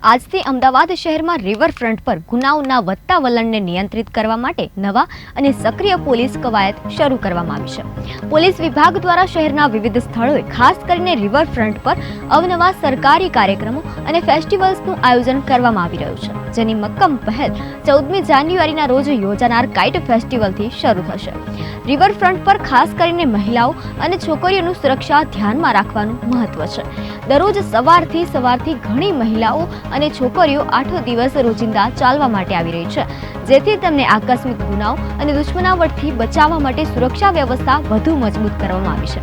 આજથી અમદાવાદ શહેરમાં રિવરફ્રન્ટ પર ગુનાઓના વધતા વલણને નિયંત્રિત કરવા માટે નવા અને સક્રિય પોલીસ કવાયત શરૂ કરવામાં આવી છે. પોલીસ વિભાગ દ્વારા શહેરના વિવિધ સ્થળોએ ખાસ કરીને રિવરફ્રન્ટ પર અવનવા સરકારી કાર્યક્રમો અને ફેસ્ટિવલ્સનું આયોજન કરવામાં આવી રહ્યું છે, જેની મક્કમ પહેલ 14મી જાન્યુઆરીના રોજ યોજાનાર કાઇટ ફેસ્ટિવલથી શરૂ થશે. રિવરફ્રન્ટ પર ખાસ કરીને મહિલાઓ અને છોકરીઓનું સુરક્ષા ધ્યાનમાં રાખવાનું મહત્વ છે. દરરોજ સવારથી ઘણી મહિલાઓ અને છોકરીઓ 8 દિવસ રોજિંદા ચાલવા માટે આવી રહી છે, જેથી તેમને આકસ્મિક ગુનાઓ અને દુશ્મનાવટથી બચાવવા માટે સુરક્ષા વ્યવસ્થા વધુ મજબૂત કરવામાં આવી છે.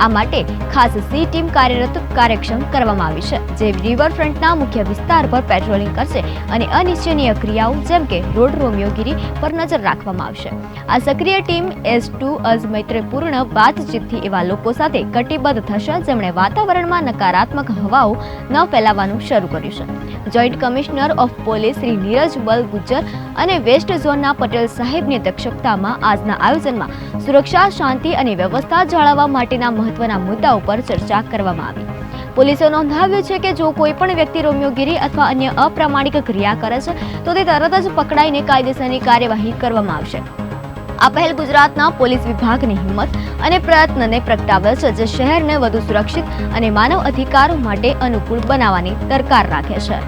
આ માટે ખાસ સી ટીમ કાર્યક્ષમ કરવામાં આવી છે, જે રિવરફ્રન્ટના મુખ્ય વિસ્તાર પર પેટ્રોલિંગ કરશે અને અનિચ્છનીય ક્રિયાઓ જેમ કે રોડ રોમિયોગીરી પર નજર રાખવામાં આવશે. આ સક્રિય ટીમ એઝ ટુ અઝ મૈત્રીપૂર્ણ વાતચીતથી એવા લોકો સાથે કટિબદ્ધ થશે જેમણે વાતાવરણમાં નકારાત્મક હવાઓ ન ફેલાવવાનું શરૂ કર્યું છે. Joint commissioner of police Shri Neeraj બલ ગુજ્જર અને વેસ્ટ ઝોનના પટેલ સાહેબની અધ્યક્ષતામાં આજના આયોજનમાં સુરક્ષા, શાંતિ અને વ્યવસ્થા જાળવવા માટેના મહત્વના મુદ્દાઓ પર ચર્ચા કરવામાં આવી. પોલીસે નોંધાવ્યું છે કે જો કોઈ પણ વ્યક્તિ રોમિયોગીરી અથવા અન્ય અપ્રામાણિક ક્રિયા કરે છે તો તે તરત જ પકડાઈને કાયદેસરની કાર્યવાહી કરવામાં આવશે. આ પહેલ ગુજરાતના પોલીસ વિભાગની હિંમત અને પ્રયત્નને પ્રગટાવે છે, જે શહેરને વધુ સુરક્ષિત અને માનવ અધિકારો માટે અનુકૂળ બનાવવાની દરકાર રાખે છે.